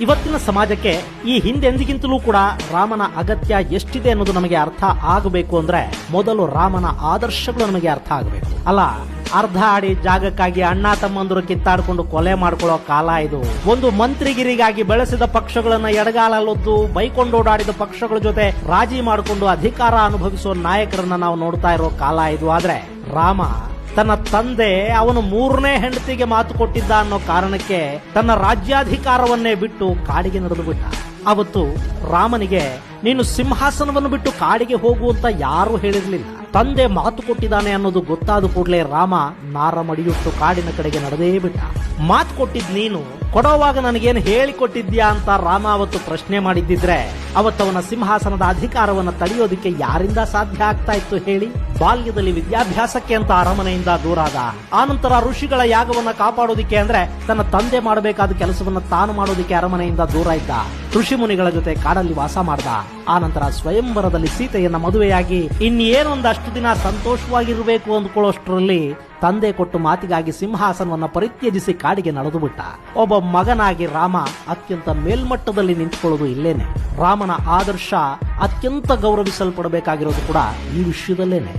ಇವತ್ತಿನ ಸಮಾಜಕ್ಕೆ ಈ ಹಿಂದೆಂದಿಗಿಂತಲೂ ಕೂಡ ರಾಮನ ಅಗತ್ಯ ಎಷ್ಟಿದೆ ಅನ್ನೋದು ನಮಗೆ ಅರ್ಥ ಆಗಬೇಕು ಅಂದ್ರೆ ಮೊದಲು ರಾಮನ ಆದರ್ಶಗಳು ನಮಗೆ ಅರ್ಥ ಆಗಬೇಕು. ಅಲ್ಲ, ಅರ್ಧ ಅಡಿ ಜಾಗಕ್ಕಾಗಿ ಅಣ್ಣ ತಮ್ಮಂದರು ಕಿತ್ತಾಡ್ಕೊಂಡು ಕೊಲೆ ಮಾಡ್ಕೊಳ್ಳೋ ಕಾಲ ಇದು. ಒಂದು ಮಂತ್ರಿಗಿರಿಗಾಗಿ ಬೆಳೆಸಿದ ಪಕ್ಷಗಳನ್ನ ಎಡಗಾಲಲ್ಲೊದ್ದು ಬೈಕೊಂಡೋಡಾಡಿದ ಪಕ್ಷಗಳ ಜೊತೆ ರಾಜಿ ಮಾಡಿಕೊಂಡು ಅಧಿಕಾರ ಅನುಭವಿಸುವ ನಾಯಕರನ್ನ ನಾವು ನೋಡ್ತಾ ಇರೋ ಕಾಲ ಇದು. ಆದ್ರೆ ರಾಮ ತನ್ನ ತಂದೆ ಅವನು 3ನೇ ಹೆಂಡತಿಗೆ ಮಾತು ಕೊಟ್ಟಿದ್ದ ಅನ್ನೋ ಕಾರಣಕ್ಕೆ ತನ್ನ ರಾಜ್ಯಾಧಿಕಾರವನ್ನೇ ಬಿಟ್ಟು ಕಾಡಿಗೆ ನಡೆದು ಬಿಟ್ಟ. ಅವತ್ತು ರಾಮನಿಗೆ ನೀನು ಸಿಂಹಾಸನವನ್ನು ಬಿಟ್ಟು ಕಾಡಿಗೆ ಹೋಗುವಂತ ಯಾರು ಹೇಳಿರ್ಲಿಲ್ಲ. ತಂದೆ ಮಾತು ಕೊಟ್ಟಿದ್ದಾನೆ ಅನ್ನೋದು ಗೊತ್ತಾದ ಕೂಡಲೇ ರಾಮ ನಾರಮಡಿಯುಟ್ಟು ಕಾಡಿನ ಕಡೆಗೆ ನಡೆದೇ ಬಿಟ್ಟ. ಮಾತು ಕೊಟ್ಟಿದ್ ನೀನು, ಕೊಡೋವಾಗ ನನಗೇನು ಹೇಳಿಕೊಟ್ಟಿದ್ಯಾ ಅಂತ ರಾಮ ಅವತ್ತು ಪ್ರಶ್ನೆ ಮಾಡಿದ್ದಿದ್ರೆ ಅವತ್ತವನ ಸಿಂಹಾಸನದ ಅಧಿಕಾರವನ್ನು ತಡೆಯೋದಿಕ್ಕೆ ಯಾರಿಂದ ಸಾಧ್ಯ ಆಗ್ತಾ ಇತ್ತು ಹೇಳಿ? ಬಾಲ್ಯದಲ್ಲಿ ವಿದ್ಯಾಭ್ಯಾಸಕ್ಕೆ ಅಂತ ಅರಮನೆಯಿಂದ ದೂರ ಆದ. ಆನಂತರ ಋಷಿಗಳ ಯಾಗವನ್ನ ಕಾಪಾಡೋದಿಕ್ಕೆ ಅಂದ್ರೆ ತನ್ನ ತಂದೆ ಮಾಡಬೇಕಾದ ಕೆಲಸವನ್ನ ತಾನು ಮಾಡೋದಿಕ್ಕೆ ಅರಮನೆಯಿಂದ ದೂರ ಇದ್ದ. ಋಷಿ ಮುನಿಗಳ ಜೊತೆ ಕಾಡಲ್ಲಿ ವಾಸ ಮಾಡ್ದ. ಆನಂತರ ಸ್ವಯಂವರದಲ್ಲಿ ಸೀತೆಯನ್ನ ಮದುವೆಯಾಗಿ ಇನ್ನೇನೊಂದಷ್ಟು ದಿನ ಸಂತೋಷವಾಗಿರ್ಬೇಕು ಅಂದ್ಕೊಳ್ಳೋಷ್ಟ್ರಲ್ಲಿ ತಂದೆ ಕೊಟ್ಟು ಮಾತಿಗಾಗಿ ಸಿಂಹಾಸನವನ್ನ ಪರಿತ್ಯಜಿಸಿ ಕಾಡಿಗೆ ನಡೆದು ಬಿಟ್ಟ. ಒಬ್ಬ ಮಗನಾಗಿ ರಾಮ ಅತ್ಯಂತ ಮೇಲ್ಮಟ್ಟದಲ್ಲಿ ನಿಂತ್ಕೊಳ್ಳೋದು ಇಲ್ಲೇನೆ. ರಾಮನ ಆದರ್ಶ ಅತ್ಯಂತ ಗೌರವಿಸಲ್ಪಡಬೇಕಾಗಿರೋದು ಕೂಡ ಈ ವಿಷಯದಲ್ಲೇನೆ.